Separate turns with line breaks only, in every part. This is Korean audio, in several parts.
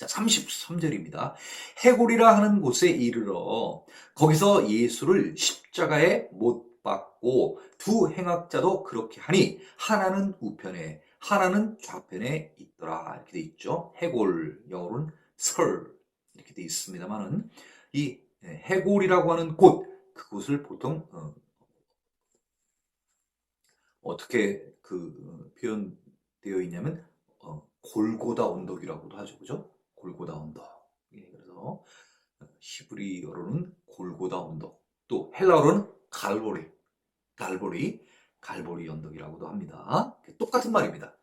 자, 33절입니다. 해골이라 하는 곳에 이르러 거기서 예수를 십자가에 못 박고 두 행악자도 그렇게 하니 하나는 우편에 하나는 좌편에 있더라. 이렇게 돼 있죠. 해골, 영어로는 설 이렇게 돼 있습니다만은 이 해골이라고 하는 곳, 그곳을 보통 어떻게 표현되어 있냐면 골고다 언덕이라고도 하죠. 그죠? 골고다 언덕. 예, 그래서 히브리어로는 골고다 언덕, 또 헬라어로는 갈보리 언덕이라고도 합니다. 똑같은 말입니다.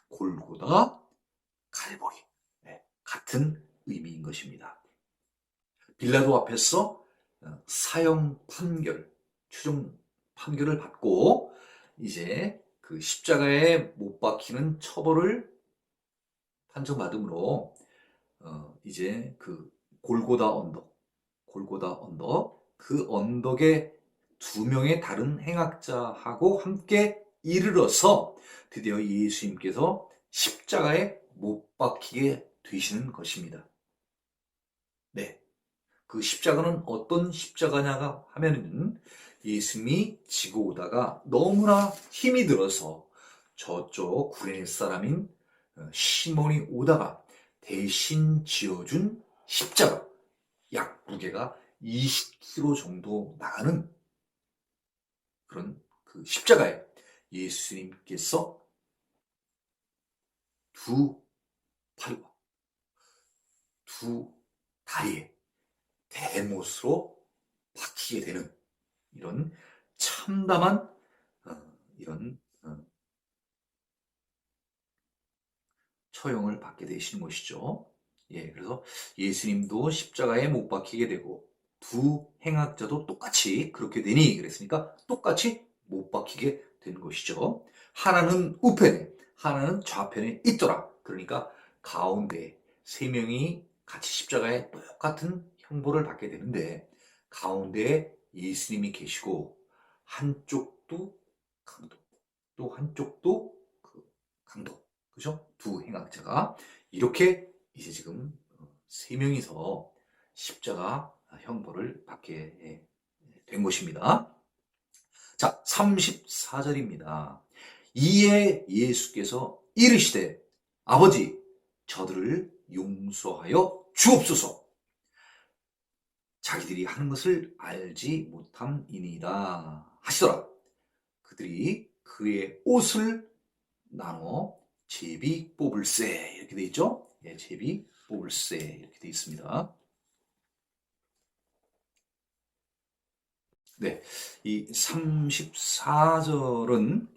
골고다, 갈보리. 네, 같은 의미인 것입니다. 빌라도 앞에서 사형 판결, 최종 판결을 받고 이제 그 십자가에 못 박히는 처벌을 판정받음으로 이제 그 골고다 언덕, 그 언덕에 두 명의 다른 행악자하고 함께 이르러서 드디어 예수님께서 십자가에 못 박히게 되시는 것입니다. 네. 그 십자가는 어떤 십자가냐가 하면은 예수님이 지고 오다가 너무나 힘이 들어서 저쪽 구레네 사람인 시몬이 오다가 대신 지어준 십자가, 약 무게가 20kg 정도 나가는 그런 그 십자가에 예수님께서 두 팔과 두 다리에 대못으로 박히게 되는 이런 참담한 이런 처형을 받게 되시는 것이죠. 예, 그래서 예수님도 십자가에 못 박히게 되고 두 행악자도 똑같이 그렇게 되니 그랬으니까 똑같이 못 박히게 된 것이죠. 하나는 우편에 하나는 좌편에 있더라. 그러니까 가운데 세 명이 같이 십자가에 똑같은 형벌을 받게 되는데 가운데에 예수님이 계시고 한쪽도 강도, 또 한쪽도 그 강도, 그죠? 두 행악자가 이렇게 이제 지금 세 명이서 십자가 형벌을 받게 된 것입니다. 자, 34절입니다. 이에 예수께서 이르시되 아버지 저들을 용서하여 주옵소서. 자기들이 하는 것을 알지 못함이니이다 하시더라. 그들이 그의 옷을 나눠 제비 뽑을세 이렇게 돼 있죠. 예, 제비 뽑을세 이렇게 돼 있습니다. 네, 이 34절은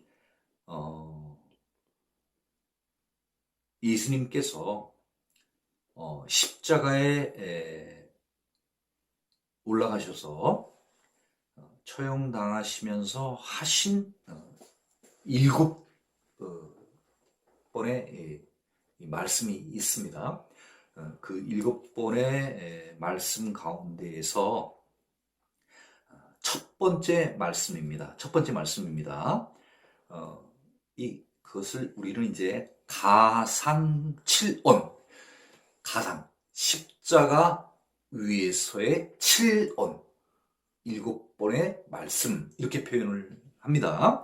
예수님께서 십자가에 올라가셔서 처형당하시면서 하신 7번의 말씀이 있습니다. 그 7번의 말씀 가운데에서 첫 번째 말씀입니다. 그것을 우리는 이제 가상칠언, 십자가 위에서의 7언, 7번의 말씀 이렇게 표현을 합니다.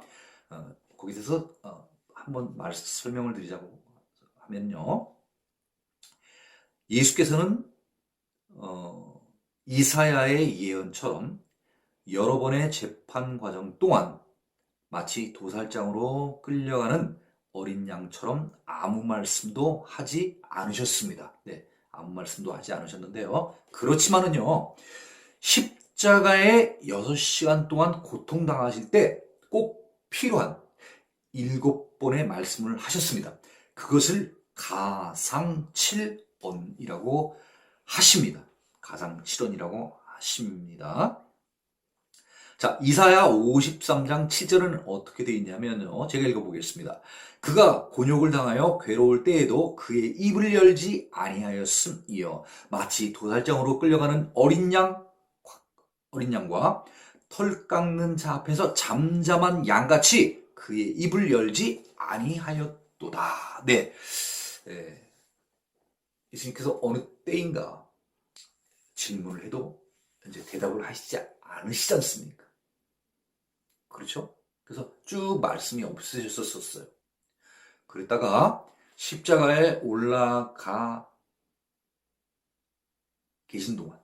거기에 대해서 한번 설명을 드리자고 하면요. 예수께서는 이사야의 예언처럼 여러 번의 재판 과정 동안 마치 도살장으로 끌려가는 어린 양처럼 아무 말씀도 하지 않으셨습니다. 네, 아무 말씀도 하지 않으셨는데요. 그렇지만은요, 십자가에 6시간 동안 고통당하실 때 꼭 필요한 7번의 말씀을 하셨습니다. 그것을 가상칠언이라고 하십니다. 가상칠언이라고 하십니다. 자, 이사야 53장 7절은 어떻게 되어 있냐면요. 제가 읽어보겠습니다. 그가 곤욕을 당하여 괴로울 때에도 그의 입을 열지 아니하였음이여 마치 도살장으로 끌려가는 어린 양과 털 깎는 자 앞에서 잠잠한 양같이 그의 입을 열지 아니하였도다. 네. 예수님께서 어느 때인가 질문을 해도 이제 대답을 하시지 않으시지 않습니까? 그렇죠? 그래서 쭉 말씀이 없으셨었어요. 그랬다가 십자가에 올라가 계신 동안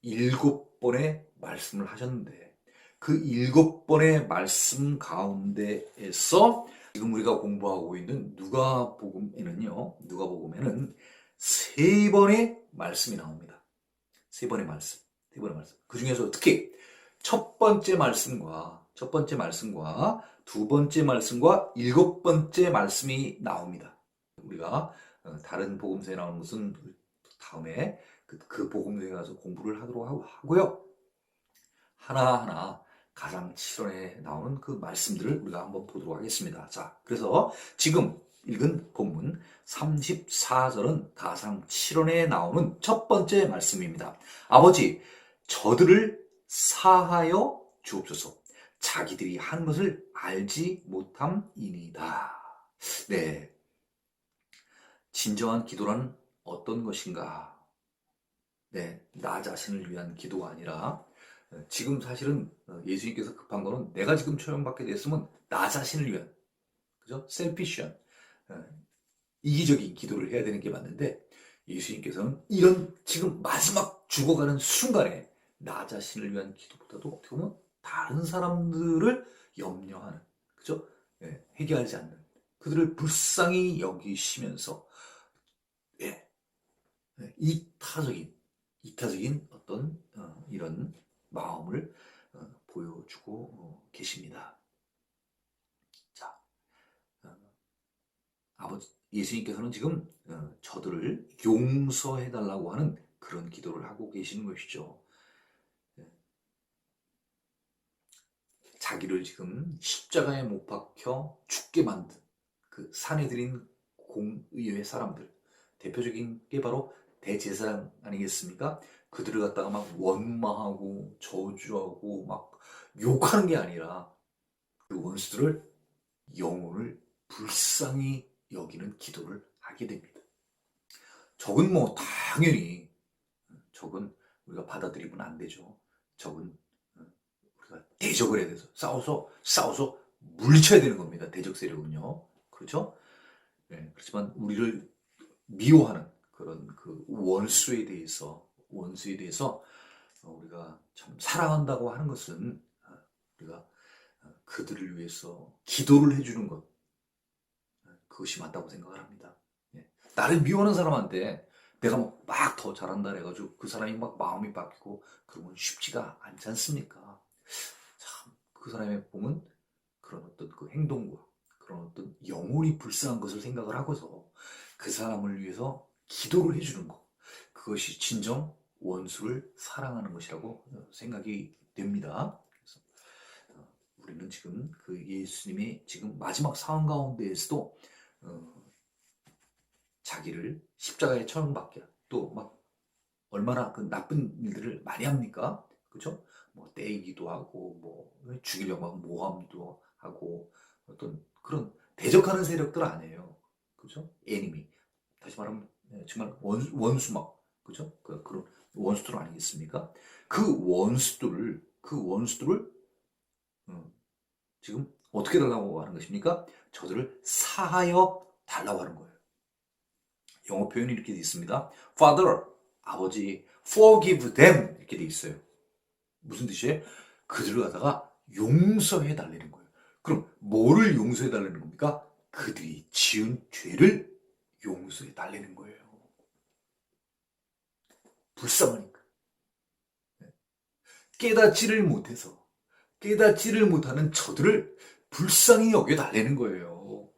7번의 말씀을 하셨는데 그 7번의 말씀 가운데에서 지금 우리가 공부하고 있는 누가복음에는요. 누가복음에는 3번의 말씀이 나옵니다. 3번의 말씀. 3번의 말씀. 그 중에서 특히 첫 번째 말씀과 두 번째 말씀과 7번째 말씀이 나옵니다. 우리가 다른 복음서에 나오는 것은 다음에 그 복음서에 가서 공부를 하도록 하고요. 하나하나 가상 7원에 나오는 그 말씀들을 우리가 한번 보도록 하겠습니다. 자, 그래서 지금 읽은 본문 34절은 가상 7원에 나오는 첫 번째 말씀입니다. 아버지, 저들을 사하여 주옵소서. 자기들이 한 것을 알지 못함이니이다. 네, 진정한 기도란 어떤 것인가? 네, 나 자신을 위한 기도가 아니라 지금 사실은 예수님께서 급한 거는 내가 지금 처형받게 됐으면 나 자신을 위한, 그죠? 셀피시한, 이기적인 기도를 해야 되는 게 맞는데 예수님께서는 이런 지금 마지막 죽어가는 순간에 나 자신을 위한 기도보다도 어떻게 보면 다른 사람들을 염려하는, 그죠? 예, 해결하지 않는 그들을 불쌍히 여기시면서 예, 이타적인 어떤 이런 마음을 보여주고 계십니다. 자, 아버지 예수님께서는 지금 저들을 용서해달라고 하는 그런 기도를 하고 계시는 것이죠. 자기를 지금 십자가에 못 박혀 죽게 만든 그 사내들인 공의회 사람들, 대표적인 게 바로 대제사장 아니겠습니까? 그들을 갖다가 막 원망하고 저주하고 막 욕하는 게 아니라 그 원수들을 영혼을 불쌍히 여기는 기도를 하게 됩니다. 적은 뭐 당연히 적은 우리가 받아들이면 안 되죠. 적은 우리가 대적을 해야 돼서 싸워서 물리쳐야 되는 겁니다. 대적 세력은요. 그렇죠? 네, 그렇지만 우리를 미워하는 그런 그 원수에 대해서 우리가 참 사랑한다고 하는 것은 우리가 그들을 위해서 기도를 해주는 것, 그것이 맞다고 생각을 합니다. 나를 미워하는 사람한테 내가 막 더 잘한다 해가지고 그 사람이 막 마음이 바뀌고 그러면 쉽지가 않지 않습니까? 참 그 사람의 보면 그런 어떤 그 행동과 그런 어떤 영혼이 불쌍한 것을 생각을 하고서 그 사람을 위해서 기도를 해주는 것, 그것이 진정 원수를 사랑하는 것이라고 생각이 됩니다. 그래서 우리는 지금 그 예수님의 지금 마지막 상황 가운데에서도 자기를 십자가에 처형받게 또 막 얼마나 그 나쁜 일들을 많이 합니까? 그죠? 뭐 떼이기도 하고 뭐 죽이려고 하고 모함도 하고 어떤 그런 대적하는 세력들 아니에요. 그죠? 애니미. 다시 말하면 정말 원수 막 그죠? 그런 원수들 아니겠습니까? 그 원수들을 지금 어떻게 달라고 하는 것입니까? 저들을 사하여 달라고 하는 거예요. 영어 표현이 이렇게 되어 있습니다. Father, 아버지, forgive them 이렇게 되어 있어요. 무슨 뜻이에요? 그들을 갖다가 용서해 달라는 거예요. 그럼 뭐를 용서해 달라는 겁니까? 그들이 지은 죄를 용서해 달라는 거예요. 불쌍하니까. 깨닫지를 못하는 저들을 불쌍히 여겨 달라는 거예요.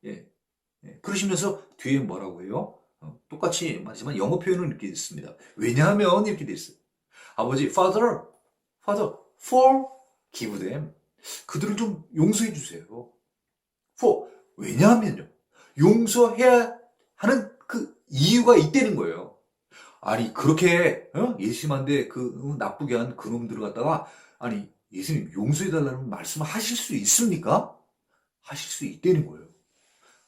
예. 그러시면서 뒤에 뭐라고 해요? 똑같이 말하지만 영어 표현은 이렇게 있습니다. 왜냐하면 이렇게 돼 있어요. 아버지, Father, forgive them. 그들을 좀 용서해 주세요. 왜냐하면요. 용서해야 하는 그 이유가 있다는 거예요. 아니, 그렇게 예심한데 그 나쁘게 한 그놈들을 갖다가 아니, 예수님 용서해달라는 말씀을 하실 수 있습니까? 하실 수 있다는 거예요.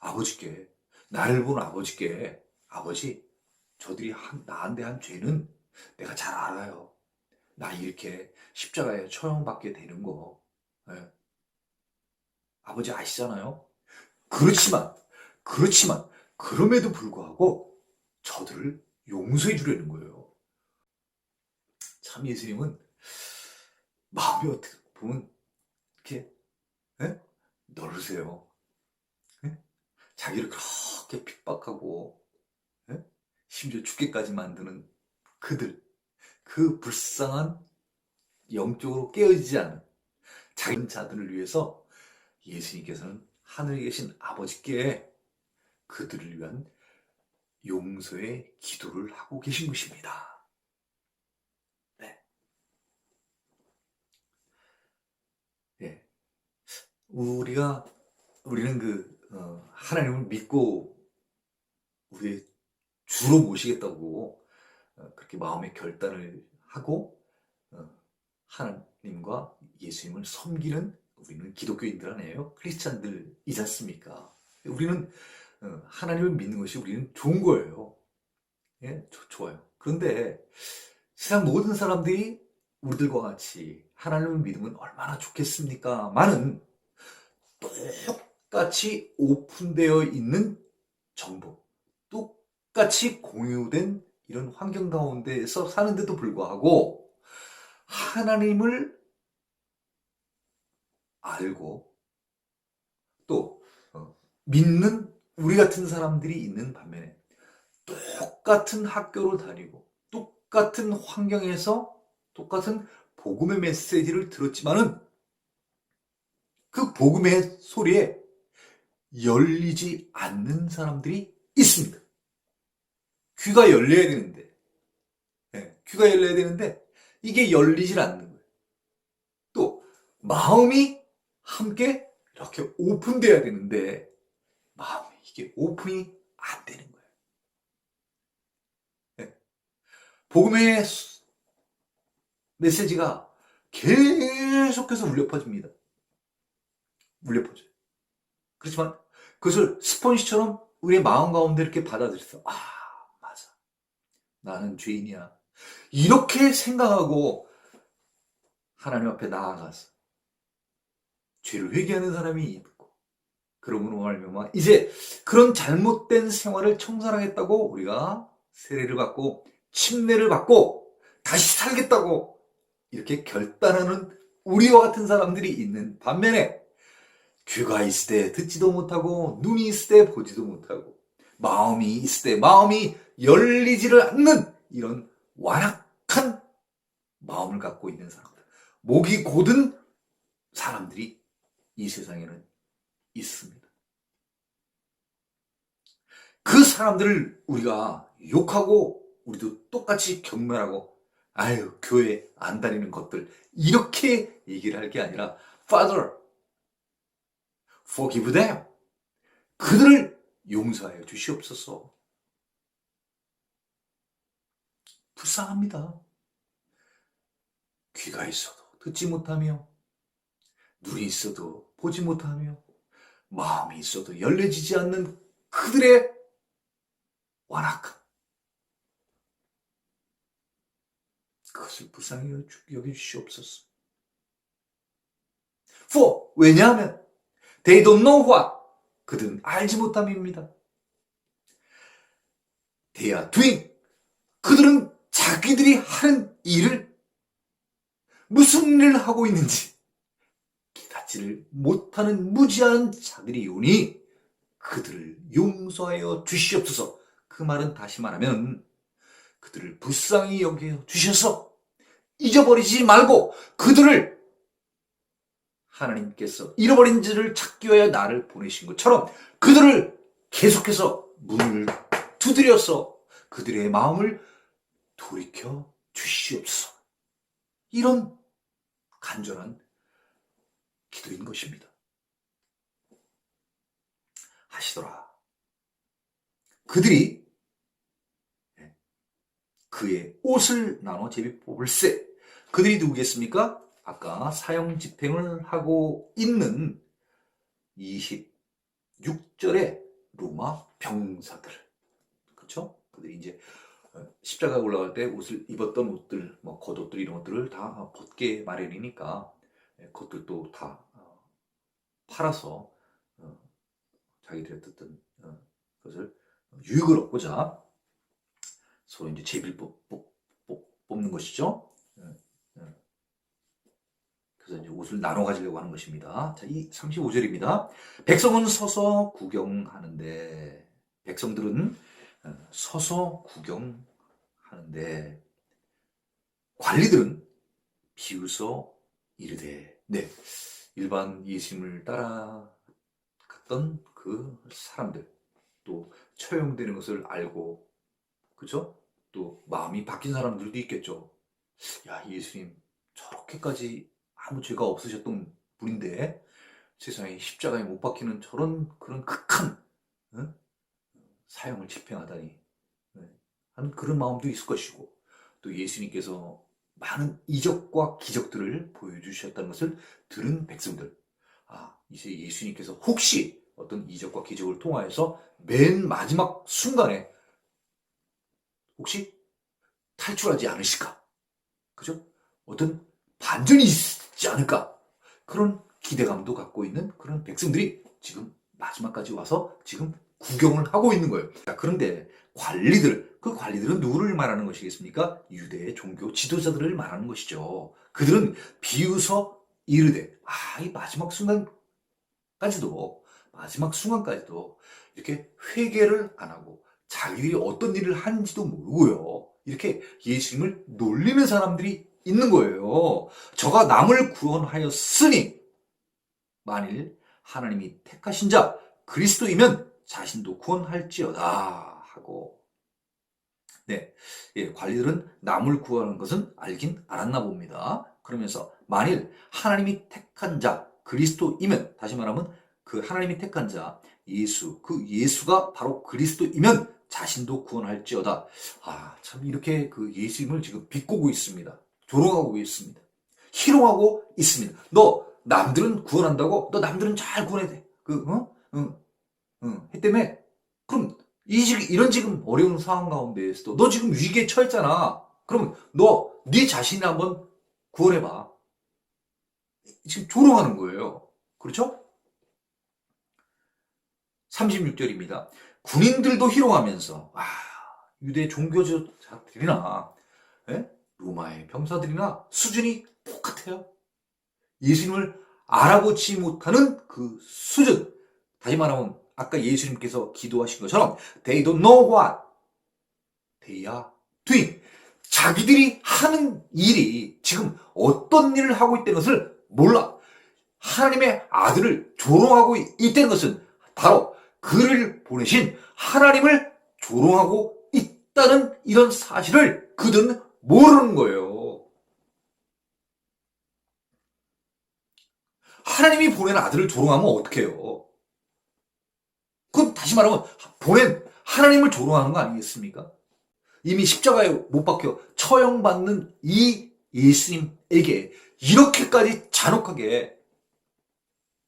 아버지께, 나를 보는 아버지께 아버지, 저들이 나한테 한 죄는 내가 잘 알아요. 나 이렇게 십자가에 처형받게 되는 거. 예. 아버지 아시잖아요. 그렇지만, 그렇지만, 그럼에도 불구하고 저들을 용서해 주려는 거예요. 참 예수님은 마음이 어떻게 보면 이렇게 예? 넓으세요. 예? 자기를 그렇게 핍박하고 예? 심지어 죽게까지 만드는 그들, 그 불쌍한 영적으로 깨어지지 않은 작은 자들을 위해서 예수님께서는 하늘에 계신 아버지께 그들을 위한 용서의 기도를 하고 계신 것입니다. 네. 예. 우리는 하나님을 믿고 우리의 주로 모시겠다고 그렇게 마음의 결단을 하고 하나님과 예수님을 섬기는 우리는 기독교인들 아니에요? 크리스찬들이지 않습니까? 우리는 하나님을 믿는 것이 우리는 좋은 거예요. 예? 좋아요. 그런데 세상 모든 사람들이 우리들과 같이 하나님을 믿으면 얼마나 좋겠습니까? 많은 똑같이 오픈되어 있는 정보, 똑같이 공유된 이런 환경 가운데에서 사는데도 불구하고 하나님을 알고 또 믿는 우리 같은 사람들이 있는 반면에 똑같은 학교를 다니고 똑같은 환경에서 똑같은 복음의 메시지를 들었지만은 그 복음의 소리에 열리지 않는 사람들이 있습니다. 귀가 열려야 되는데, 귀가 열려야 되는데 이게 열리질 않는 거예요. 또 마음이 함께 이렇게 오픈돼야 되는데 마음이 이게 오픈이 안 되는 거예요. 복음의 메시지가 계속해서 울려 퍼집니다. 울려 퍼져요. 그렇지만 그것을 스펀지처럼 우리의 마음 가운데 이렇게 받아들여서 맞아. 나는 죄인이야. 이렇게 생각하고 하나님 앞에 나아가서 죄를 회개하는 사람이 있고 그러므로 말미암아 이제 그런 잘못된 생활을 청산하겠다고 우리가 세례를 받고 침례를 받고 다시 살겠다고 이렇게 결단하는 우리와 같은 사람들이 있는 반면에 귀가 있을 때 듣지도 못하고 눈이 있을 때 보지도 못하고 마음이 있을 때 마음이 열리지를 않는 이런 완악한 마음을 갖고 있는 사람들, 목이 곧은 사람들이 이 세상에는 있습니다. 그 사람들을 우리가 욕하고 우리도 똑같이 경멸하고 아유 교회 안 다니는 것들 이렇게 얘기를 할 게 아니라 Father, forgive them. 그들을 용서하여 주시옵소서. 불쌍합니다. 귀가 있어도 듣지 못하며 눈이 있어도 보지 못하며 마음이 있어도 열려지지 않는 그들의 완악함. 그것을 불쌍히 여겨주시옵소서. For, 왜냐하면 they don't know what. 그들은 알지 못함입니다. They are doing. 그들은 자기들이 하는 일을 무슨 일을 하고 있는지 깨닫지를 못하는 무지한 자들이 오니 그들을 용서하여 주시옵소서. 그 말은 다시 말하면 그들을 불쌍히 여겨 주셔서 잊어버리지 말고 그들을 하나님께서 잃어버린 자를 찾기 위하여 나를 보내신 것처럼 그들을 계속해서 문을 두드려서 그들의 마음을 돌이켜 주시옵소서. 이런 간절한 기도인 것입니다. 하시더라. 그들이 그의 옷을 나눠 제비 뽑을세. 그들이 누구겠습니까? 아까 사형 집행을 하고 있는 26절의 로마 병사들. 그렇죠? 그들이 이제 십자가에 올라갈 때 옷을 입었던 옷들, 뭐 겉옷들 이런 것들을 다 벗게 마련이니까 그것들도 다 팔아서 자기들의 어떤 그것을 유익을 얻고자 서로 이제 제비를 뽑는 것이죠. 그래서 이제 옷을 나눠 가지려고 하는 것입니다. 자, 이 35절입니다. 백성은 서서 구경하는데, 백성들은 서서 구경하는데, 관리들은 비웃어 이르되, 네, 일반 예수님을 따라갔던 그 사람들, 또 처형되는 것을 알고, 그죠? 또 마음이 바뀐 사람들도 있겠죠. 야, 예수님 저렇게까지 아무 죄가 없으셨던 분인데 세상에 십자가에 못 박히는 저런 그런 극한 어? 사형을 집행하다니 하는 그런 마음도 있을 것이고, 또 예수님께서 많은 이적과 기적들을 보여주셨다는 것을 들은 백성들, 이제 예수님께서 혹시 어떤 이적과 기적을 통하여서 맨 마지막 순간에 혹시 탈출하지 않으실까? 그죠? 어떤 반전이 있지 않을까? 그런 기대감도 갖고 있는 그런 백성들이 지금 마지막까지 와서 지금 구경을 하고 있는 거예요. 자, 그런데 그 관리들은 누구를 말하는 것이겠습니까? 유대의 종교 지도자들을 말하는 것이죠. 그들은 비웃어 이르되, 이 마지막 순간까지도 이렇게 회개를 안 하고 자기들이 어떤 일을 하는지도 모르고요. 이렇게 예수님을 놀리는 사람들이 있는 거예요. 저가 남을 구원하였으니 만일 하나님이 택하신 자 그리스도이면 자신도 구원할지어다 하고, 네, 관리들은 남을 구원하는 것은 알긴 알았나 봅니다. 그러면서 만일 하나님이 택한 자 그리스도이면, 다시 말하면 그 하나님이 택한 자 예수, 그 예수가 바로 그리스도이면 자신도 구원할지어다. 참 이렇게 그 예수님을 지금 비꼬고 있습니다. 조롱하고 있습니다. 희롱하고 있습니다. 너 남들은 구원한다고? 너 남들은 잘 구원해야 돼. 했다며? 그럼 이런 지금 어려운 상황 가운데에서도 너 지금 위기에 처했잖아. 그러면 네 자신을 한번 구원해봐. 지금 조롱하는 거예요. 그렇죠? 36절입니다. 군인들도 희롱하면서 유대 종교자들이나 로마의 병사들이나 수준이 똑같아요. 예수님을 알아보지 못하는 그 수준. 다시 말하면 아까 예수님께서 기도하신 것처럼 They don't know what they are doing. 자기들이 하는 일이 지금 어떤 일을 하고 있다는 것을 몰라. 하나님의 아들을 조롱하고 있다는 것은 바로 그를 보내신 하나님을 조롱하고 있다는 이런 사실을 그들은 모르는 거예요. 하나님이 보낸 아들을 조롱하면 어떡해요? 그건 다시 말하면 보낸 하나님을 조롱하는 거 아니겠습니까? 이미 십자가에 못 박혀 처형받는 이 예수님에게 이렇게까지 잔혹하게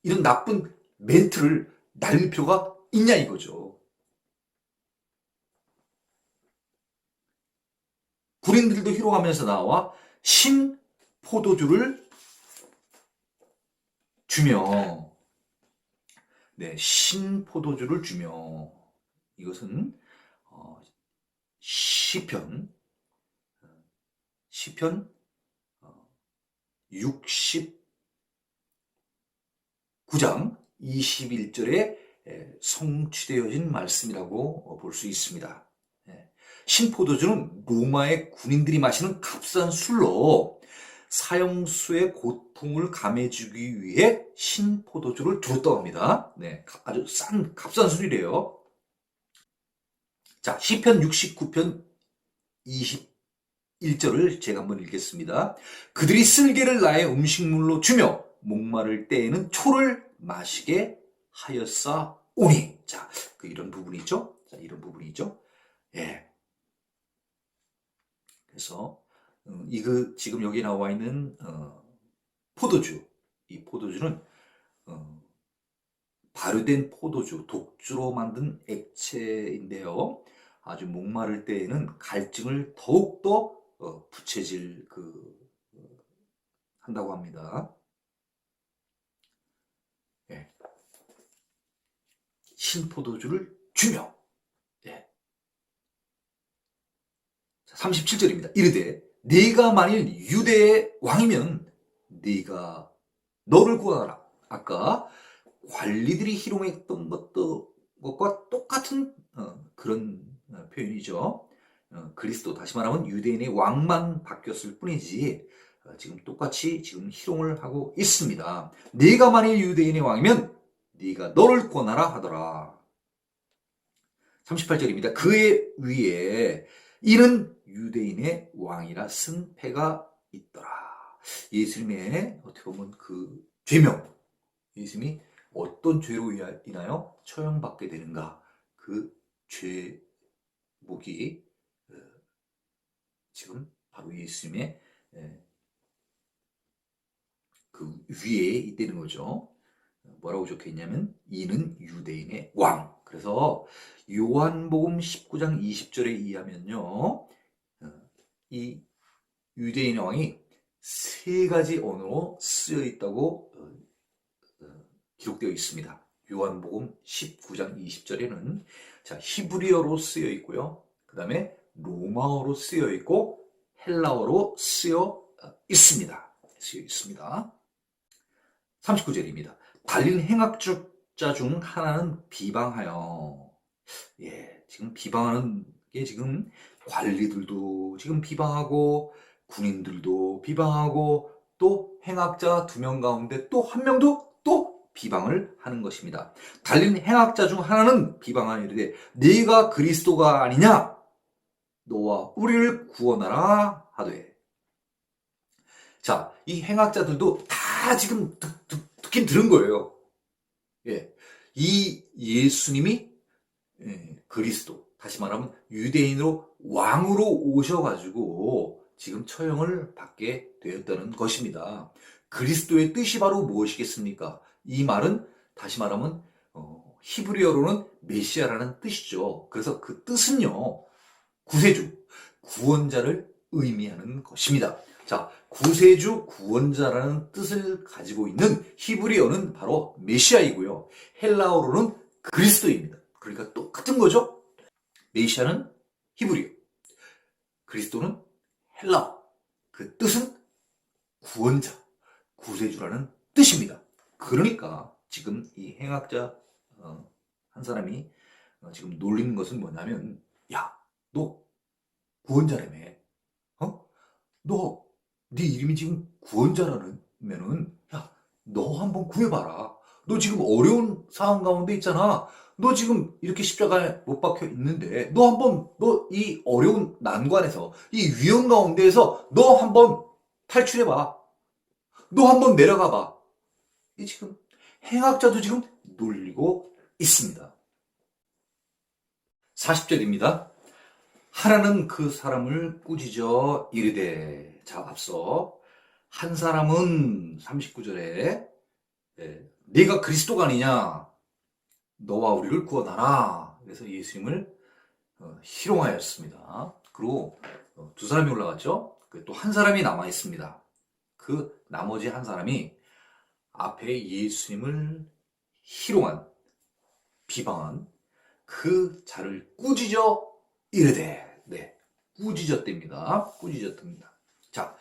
이런 나쁜 멘트를 날릴 필요가 있냐 이거죠. 군인들도 희롱하면서 나와 신포도주를 주며, 신포도주를 주며, 이것은 시편 69장 21절에 성취되어진 말씀이라고 볼 수 있습니다. 신포도주는 로마의 군인들이 마시는 값싼 술로 사형수의 고통을 감해주기 위해 신포도주를 줬다고 합니다. 아주 값싼 술이래요. 자, 시편 69편 21절을 제가 한번 읽겠습니다. 그들이 쓸개를 나의 음식물로 주며 목마를 때에는 초를 마시게 하였사오니. 자, 이런 부분이죠. 그래서 지금 여기 나와 있는 포도주, 이 포도주는 발효된 포도주, 독주로 만든 액체인데요. 아주 목마를 때에는 갈증을 더욱더 부채질 한다고 합니다. 예. 신포도주를 주며. 예. 37절입니다. 이르되 네가 만일 유대의 왕이면 네가 너를 구하라. 아까 관리들이 희롱했던 것과 똑같은 그런 표현이죠. 그리스도, 다시 말하면 유대인의 왕만 바뀌었을 뿐이지 지금 똑같이 지금 희롱을 하고 있습니다. 네가 만일 유대인의 왕이면 네가 너를 구원하라 하더라. 38절입니다. 그의 위에 이는 유대인의 왕이라 쓴 패가 있더라. 예수님의 어떻게 보면 그 죄명, 예수님이 어떤 죄로 인하여 처형받게 되는가, 그 죄목이 지금 바로 예수님의 그 위에 있다는 거죠. 뭐라고 적혀있냐면 이는 유대인의 왕. 그래서 요한복음 19장 20절에 의하면요, 이 유대인의 왕이 세 가지 언어로 쓰여 있다고 기록되어 있습니다. 요한복음 19장 20절에는 히브리어로 쓰여 있고요. 그 다음에 로마어로 쓰여 있고 헬라어로 쓰여 있습니다. 39절입니다. 달린 행악자 중 하나는 비방하여. 지금 비방하는 게 지금 관리들도 지금 비방하고 군인들도 비방하고 또 행악자 2명 가운데 또 한 명도 또 비방을 하는 것입니다. 달린 행악자 중 하나는 비방하여 이르되 네가 그리스도가 아니냐? 너와 우리를 구원하라 하되. 자, 이 행악자들도 다 지금 듣긴 들은 거예요. 이 예수님이 그리스도, 다시 말하면 유대인으로 왕으로 오셔가지고 지금 처형을 받게 되었다는 것입니다. 그리스도의 뜻이 바로 무엇이겠습니까? 이 말은 다시 말하면 히브리어로는 메시아라는 뜻이죠. 그래서 그 뜻은요, 구세주, 구원자를 의미하는 것입니다. 자, 구세주, 구원자라는 뜻을 가지고 있는 히브리어는 바로 메시아이고요. 헬라어로는 그리스도입니다. 그러니까 똑같은 거죠. 메시아는 히브리어, 그리스도는 헬라어. 그 뜻은 구원자, 구세주라는 뜻입니다. 그러니까 지금 이 행악자 한 사람이 지금 놀리는 것은 뭐냐면, 야, 너 구원자라며. 너, 네 이름이 지금 구원자라면은, 야, 너 한번 구해봐라. 너 지금 어려운 상황 가운데 있잖아. 너 지금 이렇게 십자가에 못 박혀 있는데, 너 이 어려운 난관에서, 이 위험 가운데에서 너 한번 탈출해봐. 너 한번 내려가봐. 이 지금 행악자도 지금 놀리고 있습니다. 40절입니다. 하나는 그 사람을 꾸짖어 이르되. 자, 앞서 한 사람은 39절에 네가 그리스도가 아니냐? 너와 우리를 구원하라. 그래서 예수님을 희롱하였습니다. 그리고 2사람이 올라갔죠. 또 한 사람이 남아 있습니다. 그 나머지 한 사람이 앞에 예수님을 희롱한, 비방한 그 자를 꾸짖어 이르되. 꾸짖었답니다. 꾸짖었답니다. 자,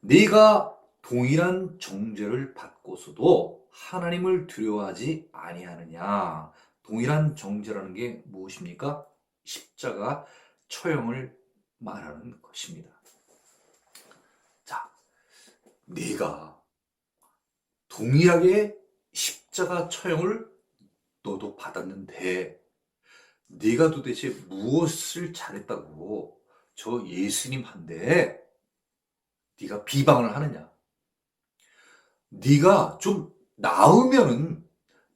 네가 동일한 정죄를 받고서도 하나님을 두려워하지 아니하느냐. 동일한 정죄라는 게 무엇입니까? 십자가 처형을 말하는 것입니다. 자, 네가 동일하게 십자가 처형을 너도 받았는데 네가 도대체 무엇을 잘했다고 저 예수님한테 네가 비방을 하느냐? 네가 좀 나으면은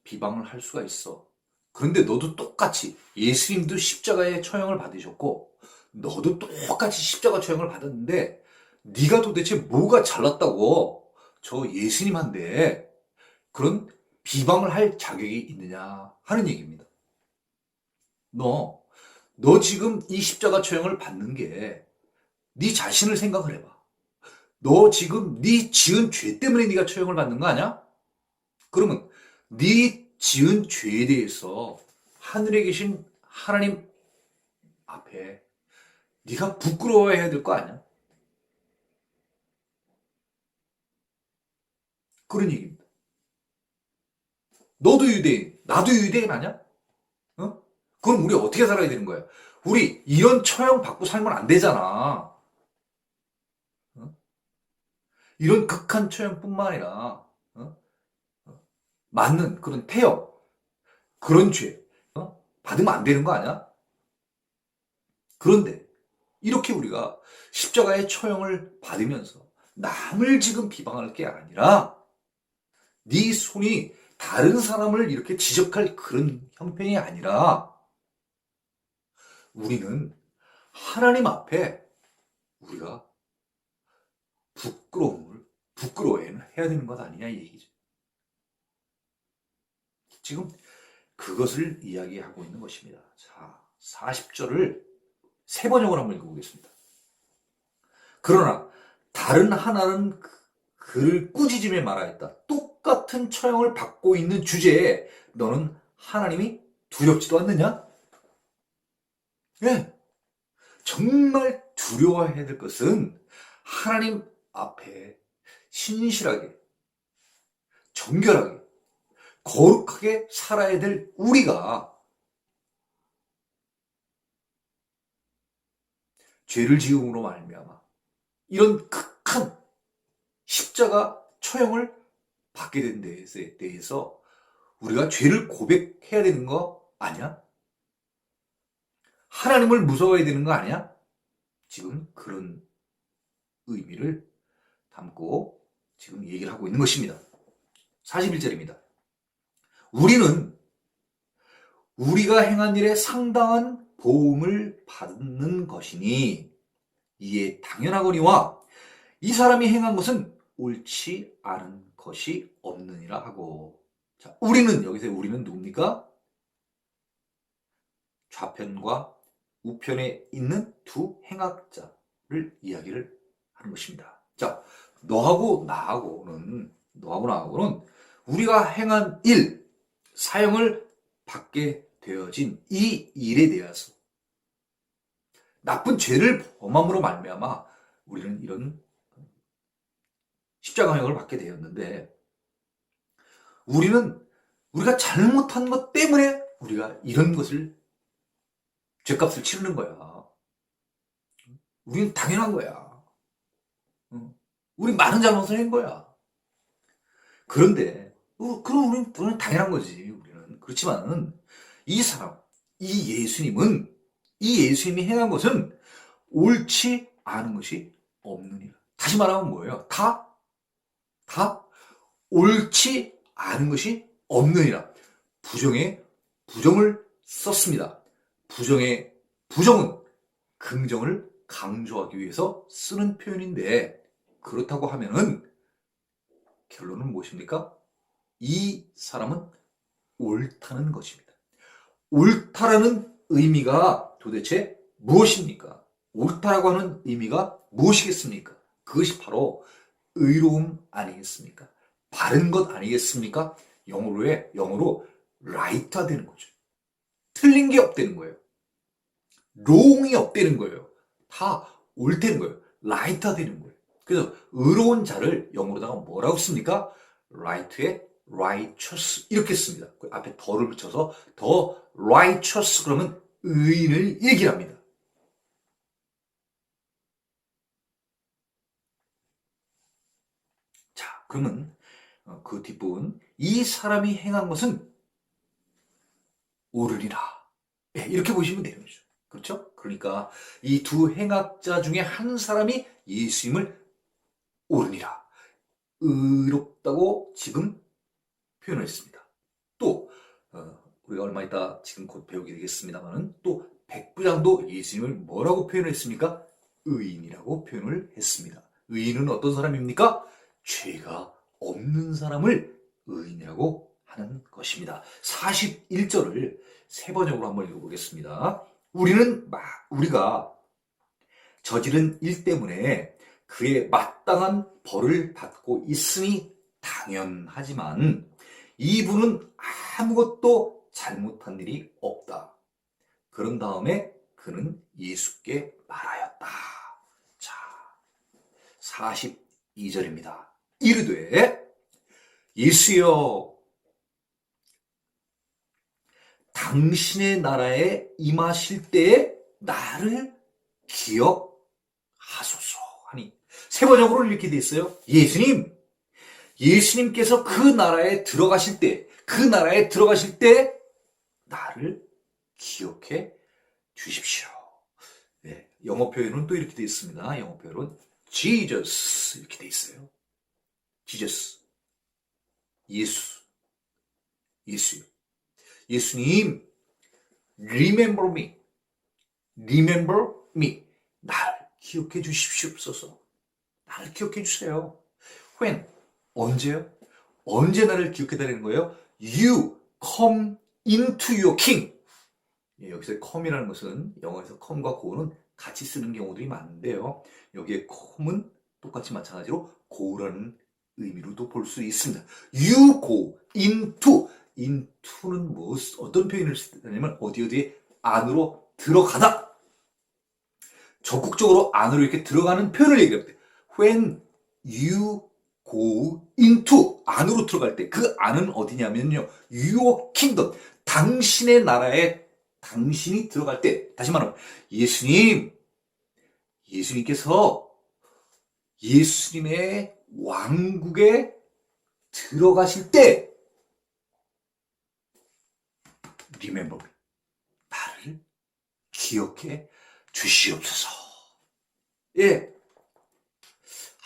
비방을 할 수가 있어. 그런데 너도 똑같이 예수님도 십자가의 처형을 받으셨고 너도 똑같이 십자가 처형을 받았는데 네가 도대체 뭐가 잘났다고 저 예수님한테 그런 비방을 할 자격이 있느냐 하는 얘기입니다. 너 너 지금 이 십자가 처형을 받는 게 네 자신을 생각을 해봐. 너 지금 네 지은 죄 때문에 네가 처형을 받는 거 아니야? 그러면 네 지은 죄에 대해서 하늘에 계신 하나님 앞에 네가 부끄러워해야 될 거 아니야? 그런 얘기입니다. 너도 유대인, 나도 유대인 아니야? 어? 그럼 우리 어떻게 살아야 되는 거야? 우리 이런 처형 받고 살면 안 되잖아. 어? 이런 극한 처형뿐만 아니라 어? 맞는 그런 태형, 그런 죄 받으면 안 되는 거 아니야? 그런데 이렇게 우리가 십자가의 처형을 받으면서 남을 지금 비방할 게 아니라 네 손이 다른 사람을 이렇게 지적할 그런 형편이 아니라 우리는 하나님 앞에 우리가 부끄러워해야 되는 것 아니냐 이 얘기죠. 지금 그것을 이야기하고 있는 것입니다. 자, 40절을 세 번역을 한번 읽어보겠습니다. 그러나 다른 하나는 그를 꾸짖으며 말하였다. 똑같은 처형을 받고 있는 주제에 너는 하나님이 두렵지도 않느냐? 예. 정말 두려워해야 될 것은 하나님 앞에 신실하게, 정결하게, 거룩하게 살아야 될 우리가 죄를 지음으로 말미암아 이런 극한 십자가 처형을 받게 된 데에 대해서 우리가 죄를 고백해야 되는 거 아니야? 하나님을 무서워해야 되는 거 아니야? 지금 그런 의미를 담고 지금 얘기를 하고 있는 것입니다. 41절입니다. 우리는 우리가 행한 일에 상당한 보응을 받는 것이니 이에 당연하거니와 이 사람이 행한 것은 옳지 않은 것이 없느니라 하고. 자, 우리는 여기서 우리는 누굽니까? 좌편과 우편에 있는 두 행악자를 이야기를 하는 것입니다. 자, 너하고 나하고는 우리가 행한 일, 사형을 받게 되어진 이 일에 대해서 나쁜 죄를 범함으로 말미암아 우리는 이런 십자가형을 받게 되었는데 우리가 잘못한 것 때문에 우리가 이런 것을 죄값을 치르는 거야. 우리는 당연한 거야. 우리 많은 잘못을 한 거야. 그런데 그럼 우리는 당연한 거지. 우리는 그렇지만은 이 사람, 이 예수님이 행한 것은 옳지 않은 것이 없느니라. 다시 말하면 뭐예요? 다 옳지 않은 것이 없느니라. 부정을 썼습니다. 부정은 긍정을 강조하기 위해서 쓰는 표현인데 그렇다고 하면은 결론은 무엇입니까? 이 사람은 옳다는 것입니다. 옳다라는 의미가 도대체 무엇입니까? 옳다라고 하는 의미가 무엇이겠습니까? 그것이 바로 의로움 아니겠습니까? 바른 것 아니겠습니까? 영어로 right가 되는 거죠. 틀린 게 없다는 거예요. wrong이 없다는 거예요. 다 옳다는 거예요. right가 되는 거예요. 그래서 의로운 자를 영어로다가 뭐라고 씁니까? right에 righteous 이렇게 씁니다. 그 앞에 더를 붙여서 더 righteous 그러면 의인을 얘기합니다. 자, 그러면 그 뒷부분 이 사람이 행한 것은 옳으리라. 네, 이렇게 보시면 되는 거죠. 그렇죠? 그러니까 이 두 행악자 중에 한 사람이 예수님을 옳으니라. 의롭다고 지금 표현을 했습니다. 또 우리가 얼마 있다 지금 곧 배우게 되겠습니다만은 또 백부장도 예수님을 뭐라고 표현을 했습니까? 의인이라고 표현을 했습니다. 의인은 어떤 사람입니까? 죄가 없는 사람을 의인이라고 하는 것입니다. 41절을 세 번역으로 한번 읽어보겠습니다. 우리가 저지른 일 때문에 그에 마땅한 벌을 받고 있으니 당연하지만 이분은 아무것도 잘못한 일이 없다. 그런 다음에 그는 예수께 말하였다. 자, 42절입니다. 이르되 예수여 당신의 나라에 임하실 때에 나를 기억하소서 하니 세 번역으로 이렇게 돼 있어요. 예수님께서 그 나라에 들어가실 때 나를 기억해 주십시오. 네, 영어 표현은 또 이렇게 돼 있습니다. 영어 표현은 Jesus 이렇게 돼 있어요. Jesus, 예수요. 예수님, remember me. 나를 기억해 주십시옵소서. 나를 기억해 주세요. When? 언제요? 언제 나를 기억해달라는 거예요? You come into your king. 예, 여기서 come이라는 것은 영어에서 come과 go는 같이 쓰는 경우들이 많은데요. 여기에 come은 똑같이 마찬가지로 go라는 의미로도 볼 수 있습니다. You go into는 어떤 표현을 쓰냐면 어디에 안으로 들어가다. 적극적으로 안으로 이렇게 들어가는 표현을 얘기합니다. When you go into 안으로 들어갈 때 그 안은 어디냐면요. Your kingdom 당신의 나라에 당신이 들어갈 때 다시 말하면 예수님께서 예수님의 왕국에 들어가실 때 remember me. 나를 기억해 주시옵소서. 예.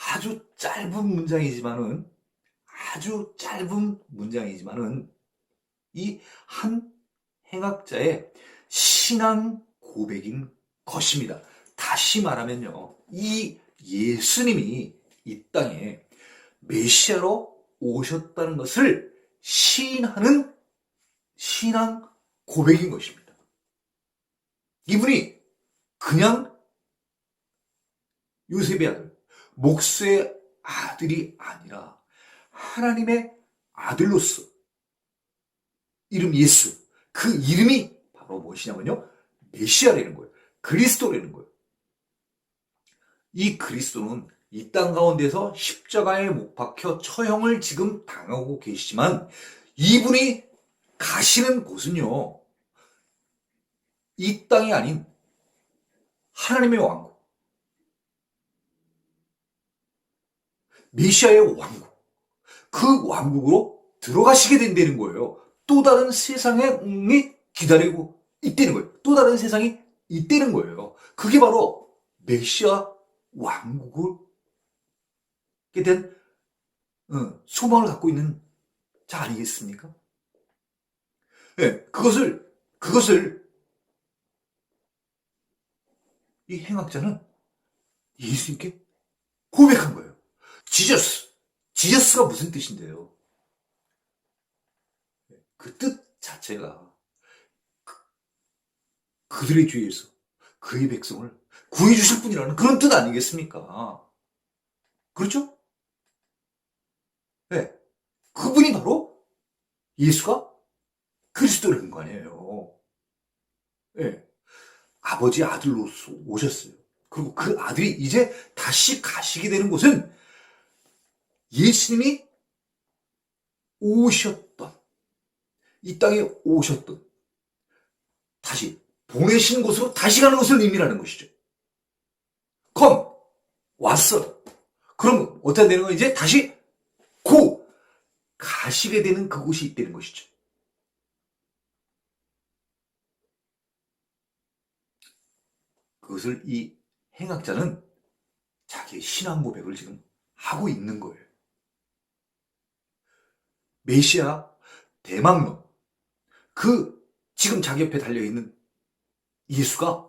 아주 짧은 문장이지만은 이 한 행악자의 신앙 고백인 것입니다. 다시 말하면요. 이 예수님이 이 땅에 메시아로 오셨다는 것을 시인하는 신앙 고백인 것입니다. 이분이 그냥 요셉의 아들, 목수의 아들이 아니라 하나님의 아들로서 이름 예수, 그 이름이 바로 무엇이냐면요. 메시아라는 거예요. 그리스도라는 거예요. 이 그리스도는 이 땅 가운데서 십자가에 못 박혀 처형을 지금 당하고 계시지만 이분이 가시는 곳은요. 이 땅이 아닌 하나님의 왕국, 메시아의 왕국, 그 왕국으로 들어가시게 된다는 거예요. 또 다른 세상이 기다리고 있다는 거예요. 또 다른 세상이 있다는 거예요. 그게 바로 메시아 왕국에 대한 소망을 갖고 있는 자 아니겠습니까? 네, 그것을 이 행악자는 예수님께 고백한 거예요. 지저스가 무슨 뜻인데요? 그 뜻 자체가 그들의 죄에서 그의 백성을 구해주실 분이라는 그런 뜻 아니겠습니까? 그렇죠? 네. 그분이 바로 예수가 그리스도라는 거 아니에요. 네. 아버지 아들로서 오셨어요. 그리고 그 아들이 이제 다시 가시게 되는 곳은 예수님이 이 땅에 오셨던 다시 보내신 곳으로 다시 가는 것을 의미하는 것이죠. 왔어. 그럼 어떻게 되는 거예요? 이제 다시 가시게 되는 그곳이 있다는 것이죠. 그것을 이 행악자는 자기의 신앙 고백을 지금 하고 있는 거예요. 메시아 대망론, 지금 자기 옆에 달려있는 예수가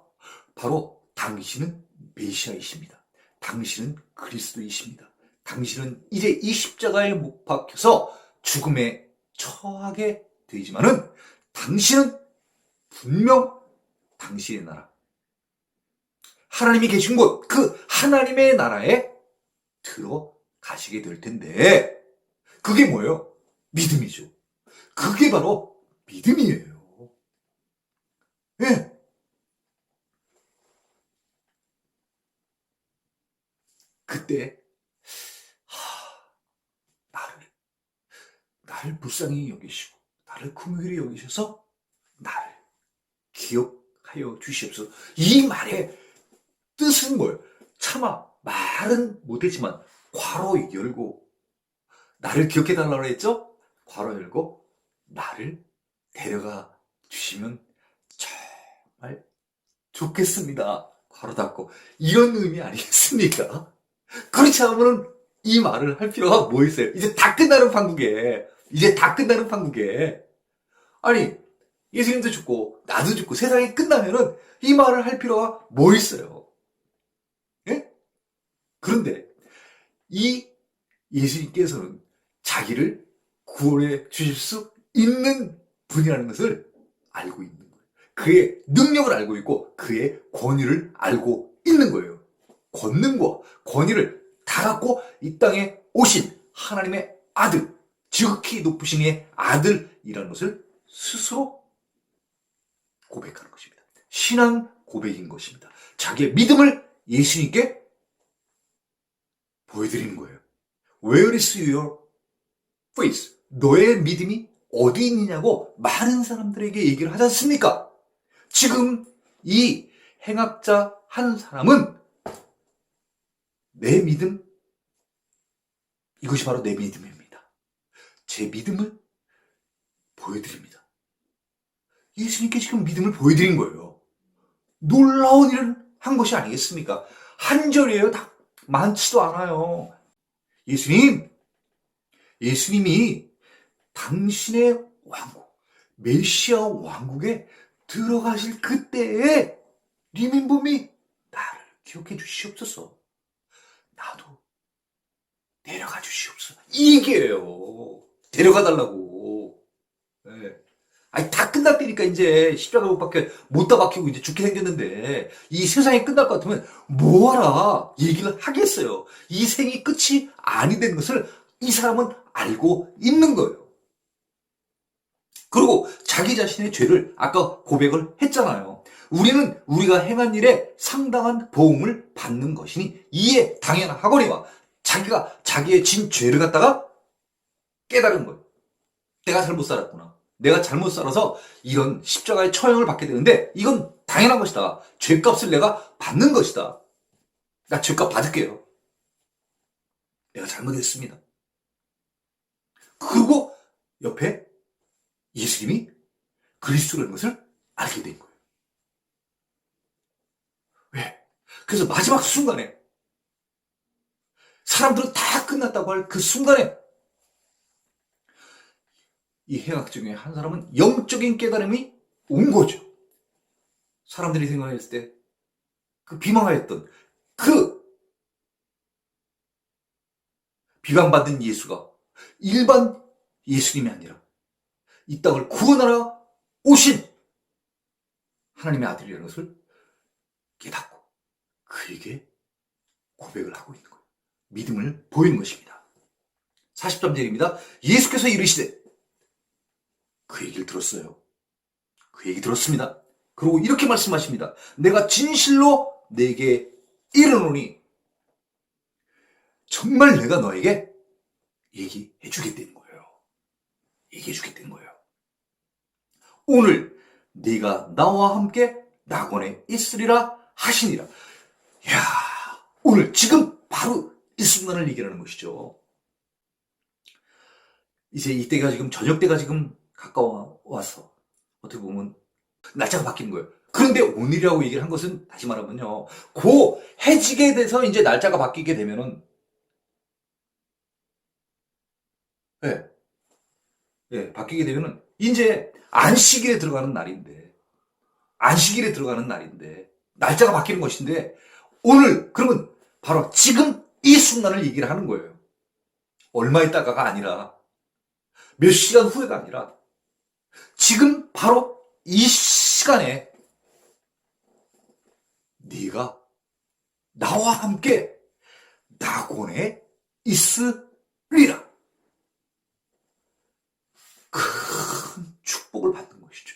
바로 당신은 메시아이십니다. 당신은 그리스도이십니다. 당신은 이제 이 십자가에 못 박혀서 죽음에 처하게 되지만은 당신은 분명 당신의 나라, 하나님이 계신 곳, 그 하나님의 나라에 들어가시게 될 텐데, 그게 뭐예요? 믿음이죠. 그게 바로 믿음이에요. 예. 그때 나를 불쌍히 여기시고 나를 긍휼히 여기셔서 나를 기억하여 주시옵소서. 이 말의 뜻은 뭐예요? 차마 말은 못했지만 괄호 열고 나를 기억해달라고 했죠? 괄호 열고 나를 데려가 주시면 정말 좋겠습니다. 괄호 닫고. 이런 의미 아니겠습니까? 그렇지 않으면 이 말을 할 필요가 뭐 있어요? 이제 다 끝나는 판국에. 이제 다 끝나는 판국에. 아니, 예수님도 죽고, 나도 죽고, 세상이 끝나면은 이 말을 할 필요가 뭐 있어요? 예? 그런데, 이 예수님께서는 자기를 구원해 주실 수 있는 분이라는 것을 알고 있는 거예요. 그의 능력을 알고 있고, 그의 권위를 알고 있는 거예요. 권능과 권위를 다 갖고 이 땅에 오신 하나님의 아들, 지극히 높으신 이의 아들이라는 것을 스스로 고백하는 것입니다. 신앙 고백인 것입니다. 자기의 믿음을 예수님께 보여드리는 거예요. Where is your faith? 너의 믿음이 어디 있느냐고 많은 사람들에게 얘기를 하지 않습니까? 지금 이 행악자 한 사람은 내 믿음, 이것이 바로 내 믿음입니다. 제 믿음을 보여드립니다. 예수님께 지금 믿음을 보여드린 거예요. 놀라운 일을 한 것이 아니겠습니까? 한 절이에요. 다 많지도 않아요. 예수님이 당신의 왕국, 메시아 왕국에 들어가실 그때에 리민범이 나를 기억해 주시옵소서. 나도 데려가 주시옵소서. 이게요. 데려가 달라고. 네. 아니, 다 끝났다니까, 이제. 십자가 못 다 박히고 이제 죽게 생겼는데, 이 세상이 끝날 것 같으면 뭐하라 얘기를 하겠어요. 이 생이 끝이 아니 된 것을 이 사람은 알고 있는 거예요. 그리고 자기 자신의 죄를 아까 고백을 했잖아요. 우리는 우리가 행한 일에 상당한 보응을 받는 것이니 이에 당연하거니와 자기가 자기의 진 죄를 갖다가 깨달은 거예요. 내가 잘못 살았구나. 내가 잘못 살아서 이런 십자가의 처형을 받게 되는데 이건 당연한 것이다. 죄값을 내가 받는 것이다. 나 죄값 받을게요. 내가 잘못했습니다. 그리고 옆에 예수님이 그리스도라는 것을 알게 된 거예요. 왜? 그래서 마지막 순간에 사람들은 다 끝났다고 할 그 순간에 이 행악 중에 한 사람은 영적인 깨달음이 온 거죠. 사람들이 생각했을 때 그 비방하였던 그 비방받은 예수가 일반 예수님이 아니라 이 땅을 구원하러 오신 하나님의 아들이라는 것을 깨닫고 그에게 고백을 하고 있는 거예요. 믿음을 보이는 것입니다. 43절입니다. 예수께서 이르시되 그 얘기를 들었어요. 그 얘기 들었습니다. 그리고 이렇게 말씀하십니다. 내가 진실로 내게 이르노니 정말 내가 너에게 얘기해 주겠다는 거예요. 얘기해 주겠다는 거예요. 오늘 네가 나와 함께 낙원에 있으리라 하시니라. 이야, 오늘 지금 바로 이 순간을 얘기하는 것이죠. 이제 이때가 지금 저녁 때가 지금 가까워와서 어떻게 보면 날짜가 바뀌는 거예요. 그런데 오늘이라고 얘기를 한 것은 다시 말하면요. 그 해지게 돼서 이제 날짜가 바뀌게 되면은 바뀌게 되면은 이제 안식일에 들어가는 날인데 날짜가 바뀌는 것인데 오늘 그러면 바로 지금 이 순간을 얘기를 하는 거예요. 얼마 있다가가 아니라 몇 시간 후에가 아니라 지금 바로 이 시간에 네가 나와 함께 낙원에 있으리라. 큰 축복을 받는 것이죠.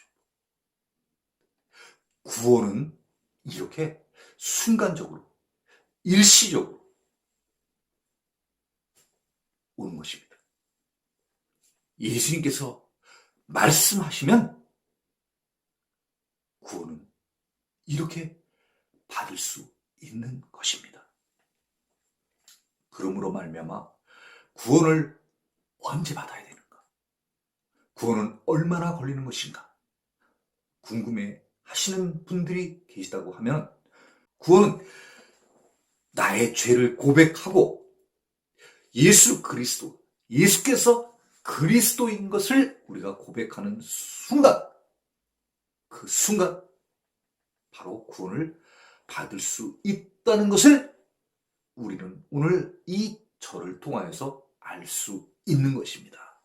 구원은 이렇게 순간적으로, 일시적으로 오는 것입니다. 예수님께서 말씀하시면 구원은 이렇게 받을 수 있는 것입니다. 그러므로 말미암아 구원을 언제 받아야 되는가? 구원은 얼마나 걸리는 것인가? 궁금해 하시는 분들이 계시다고 하면, 구원은 나의 죄를 고백하고 예수 그리스도, 예수께서 그리스도인 것을 우리가 고백하는 순간, 그 순간 바로 구원을 받을 수 있다는 것을 우리는 오늘 이 절을 통하여서 알 수 있는 것입니다.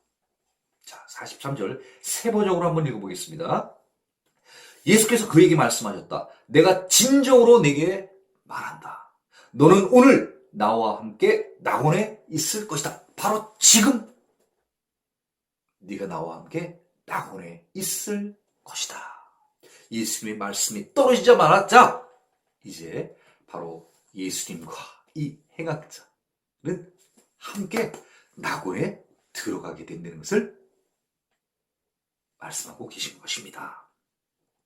자, 43절 세번역으로 한번 읽어보겠습니다. 예수께서 그에게 말씀하셨다. 내가 진정으로 내게 말한다. 너는 오늘 나와 함께 낙원에 있을 것이다. 바로 지금 네가 나와 함께 낙원에 있을 것이다. 예수님의 말씀이 떨어지자 말았자 이제 바로 예수님과 이 행악자는 함께 낙원에 들어가게 된다는 것을 말씀하고 계신 것입니다.